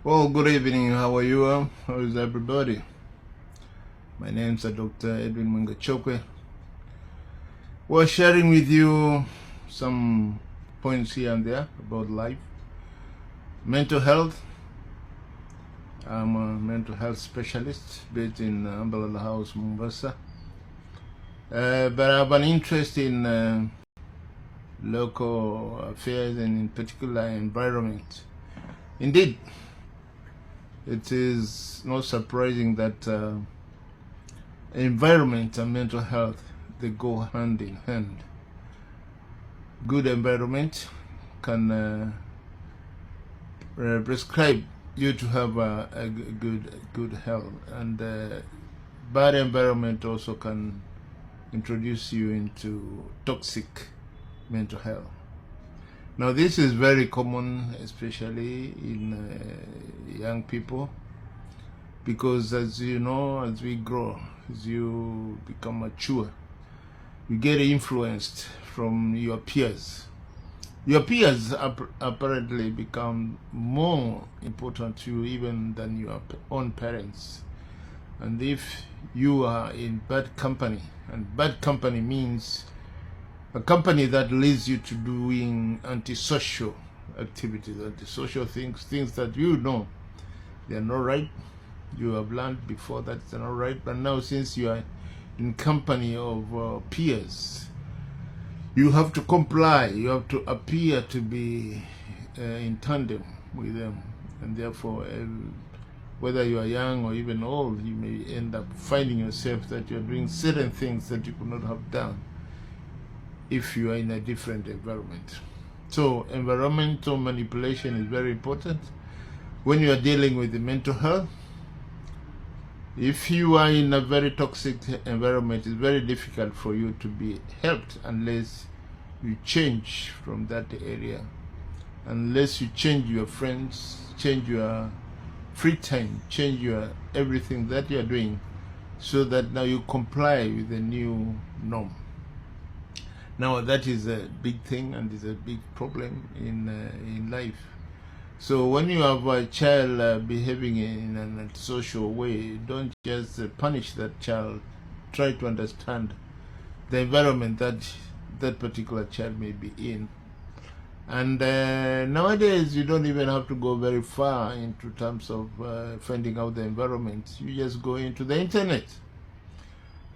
Well, good evening. How are you? How is everybody? My name is Dr. Edwin Mwangachokwe. We're sharing with you some points here and there about life, mental health. I'm a mental health specialist based in Umbrella House, Mombasa. But I have an interest in local affairs and in particular environment. Indeed, it is not surprising that environment and mental health, they go hand in hand. Good environment can prescribe you to have a good health, and bad environment also can introduce you into toxic mental health. Now this is very common, especially in young people, because as you know, as we grow, as you become mature, you get influenced from your peers. Your peers apparently become more important to you even than your own parents. And if you are in bad company, and bad company means a company that leads you to doing antisocial activities, antisocial things that you know they are not right. You have learned before that they're not right, but now since you are in company of peers, you have to comply. You have to appear to be in tandem with them, and therefore, whether you are young or even old, you may end up finding yourself that you are doing certain things that you could not have done if you are in a different environment. So environmental manipulation is very important when you are dealing with the mental health. If you are in a very toxic environment, it's very difficult for you to be helped unless you change from that area, unless you change your friends, change your free time, change your everything that you are doing, so that now you comply with the new norm. Now that is a big thing and is a big problem in life. So when you have a child behaving in an antisocial way, don't just punish that child. Try to understand the environment that that particular child may be in. And nowadays you don't even have to go very far into terms of finding out the environment. You just go into the internet.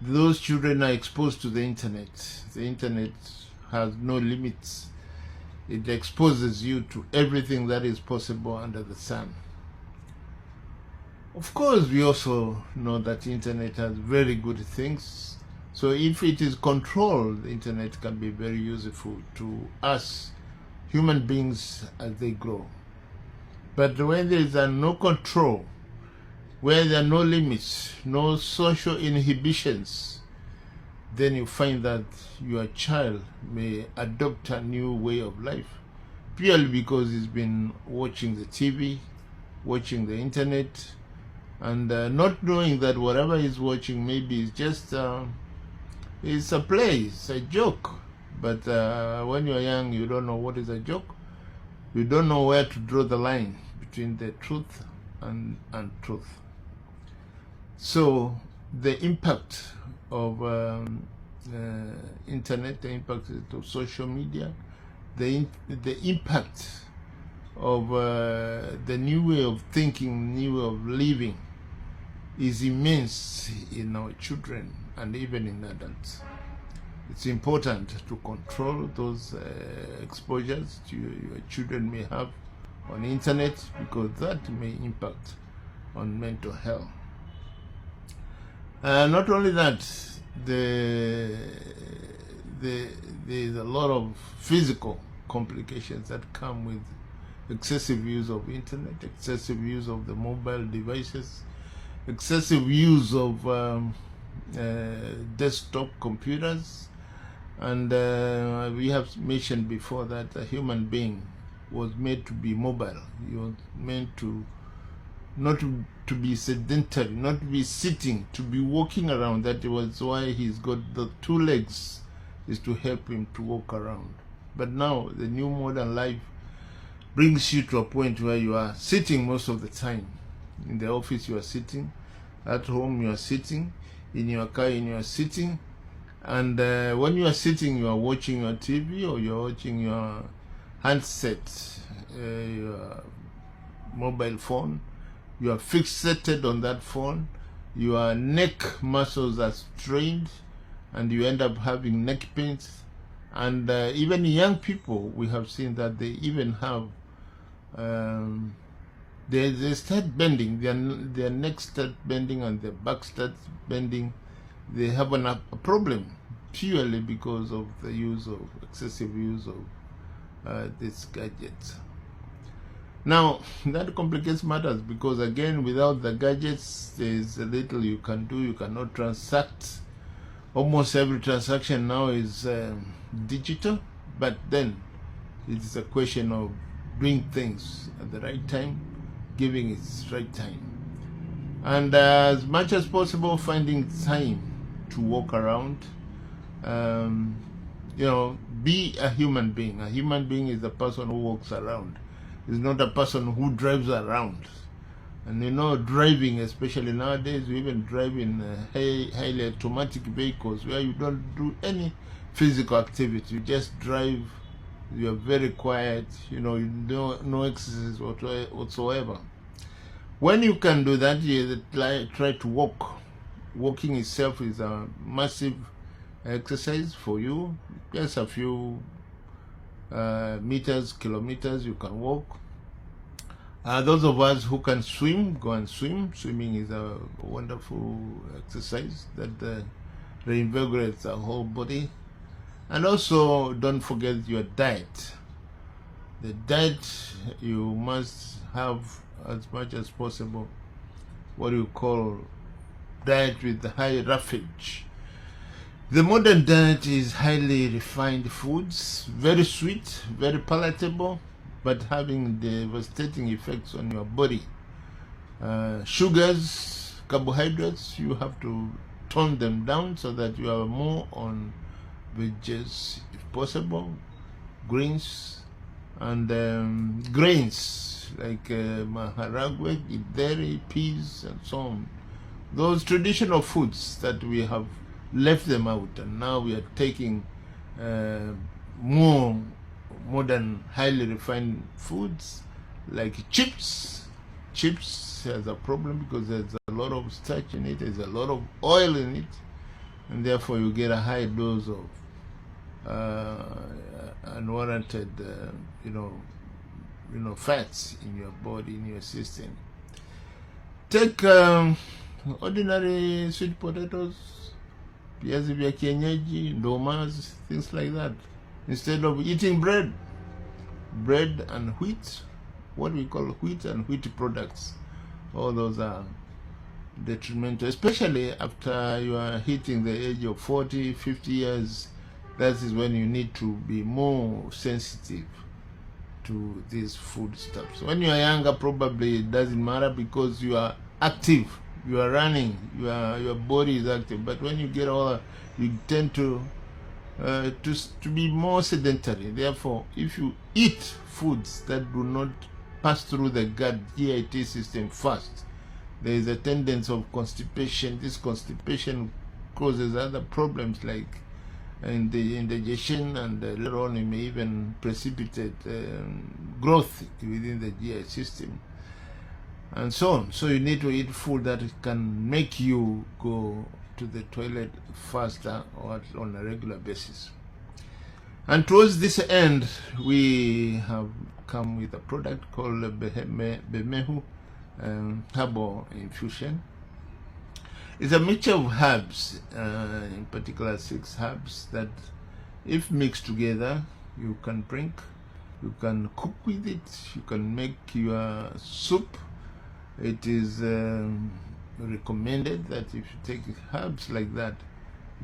Those children are exposed to the internet. The internet has no limits. It exposes you to everything that is possible under the sun. Of course, we also know that the internet has very good things. So if it is controlled, the internet can be very useful to us human beings as they grow. But when there is no control, where there are no limits, no social inhibitions, then you find that your child may adopt a new way of life, purely because he's been watching the TV, watching the internet, and not knowing that whatever he's watching maybe is just it's a play, it's a joke. But when you're young, you don't know what is a joke. You don't know where to draw the line between the truth and untruth. So the impact of internet, the impact of social media, the impact of the new way of thinking, new way of living is immense in our children and even in adults. It's important to control those exposures your children may have on the internet, because that may impact on mental health. Not only that, there's a lot of physical complications that come with excessive use of internet, excessive use of the mobile devices, excessive use of desktop computers. And we have mentioned before that a human being was made to be mobile. He was meant to not to be sedentary, not to be sitting, to be walking around. That was why he's got the two legs, is to help him to walk around. But now the new modern life brings you to a point where you are sitting most of the time. In the office you are sitting, at home you are sitting, in your car you are sitting, and when you are sitting you are watching your TV or you are watching your handset, your mobile phone. You are fixated on that phone, your neck muscles are strained, and you end up having neck pains. And even young people, we have seen that they even have they start bending, their neck start bending and their back starts bending. They have a problem purely because of the excessive use of this gadget. Now that complicates matters, because again, without the gadgets there's a little you can do. You cannot transact. Almost every transaction now is digital, but then it is a question of doing things at the right time, giving its right time, and as much as possible finding time to walk around. You know, be a human being. A human being is a person who walks around. Is not a person who drives around. And you know, driving, especially nowadays, we even drive in highly automatic vehicles where you don't do any physical activity. You just drive. You are very quiet. You know, no exercise whatsoever. When you can do that, you try to walk. Walking itself is a massive exercise for you. Just a few meters, kilometers you can walk. Those of us who can swim, go and swim. Swimming is a wonderful exercise that reinvigorates our whole body. And also, don't forget your diet. The diet, you must have as much as possible what you call diet with high roughage. The modern diet is highly refined foods, very sweet, very palatable, but having devastating effects on your body. Sugars, carbohydrates, you have to tone them down so that you are more on veggies, if possible, greens, and grains like maharagwe, githeri, peas, and so on. Those traditional foods that we have left them out, and now we are taking more modern, highly refined foods like chips. Chips has a problem because there's a lot of starch in it, there's a lot of oil in it, and therefore you get a high dose of unwarranted, fats in your body, in your system. Take ordinary sweet potatoes, viazi vya kienyeji, ndomas, things like that, instead of eating bread and wheat, what we call wheat and wheat products. All those are detrimental, especially after you are hitting the age of 40, 50 years. That is when you need to be more sensitive to these food stuffs. When you are younger, probably it doesn't matter because you are active, you are running, your body is active. But when you get older, you tend to be more sedentary. Therefore, if you eat foods that do not pass through the GIT system first, there is a tendency of constipation. This constipation causes other problems like indigestion, and later on it may even precipitate growth within the GI system, and so on. So you need to eat food that can make you go to the toilet faster or on a regular basis. And towards this end, we have come with a product called Bemehu Herbal Infusion. It's a mixture of herbs, in particular 6 herbs that, if mixed together, you can drink, you can cook with it, you can make your soup. It is recommended that if you take herbs like that,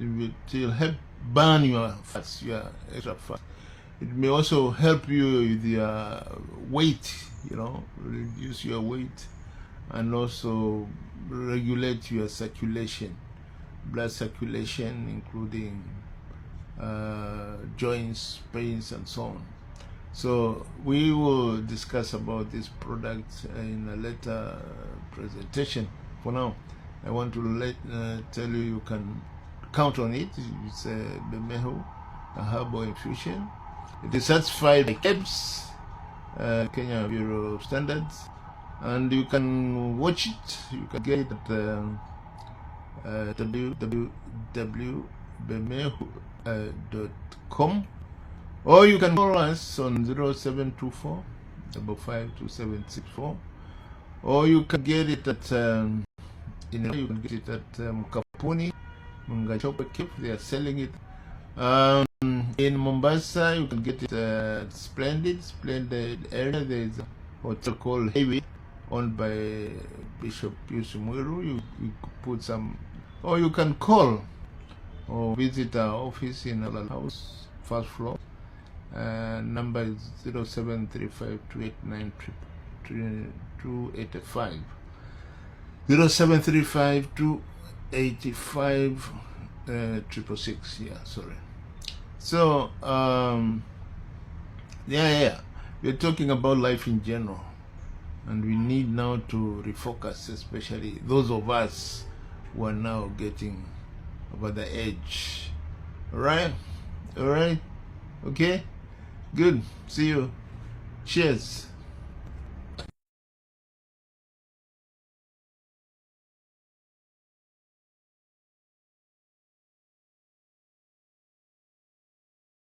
it will help burn your fats, your extra fat. It may also help you with your weight, reduce your weight, and also regulate your circulation, blood circulation, including joints, pains, and so on. So we will discuss about this product in a later presentation. For now, I want to tell you can count on it. It's Bemehu, a herbal infusion. It is certified by KEBS, Kenya Bureau of Standards, and you can watch it. You can get it at www.bemehu.com, or you can call us on 0724 552764, or you can get it at you can get it at Kapuni, Mungachope Cape. They are selling it. In Mombasa, you can get it at Splendid area. There is a hotel called Heavy, owned by Bishop Pius Mwiru. You put some, or you can call or visit our office in our house, first floor. Number is 0735-289-285. 0735-285-666. Yeah, sorry. So we're talking about life in general, and we need now to refocus, especially those of us who are now getting over the edge. All right, okay, good. See you. Cheers.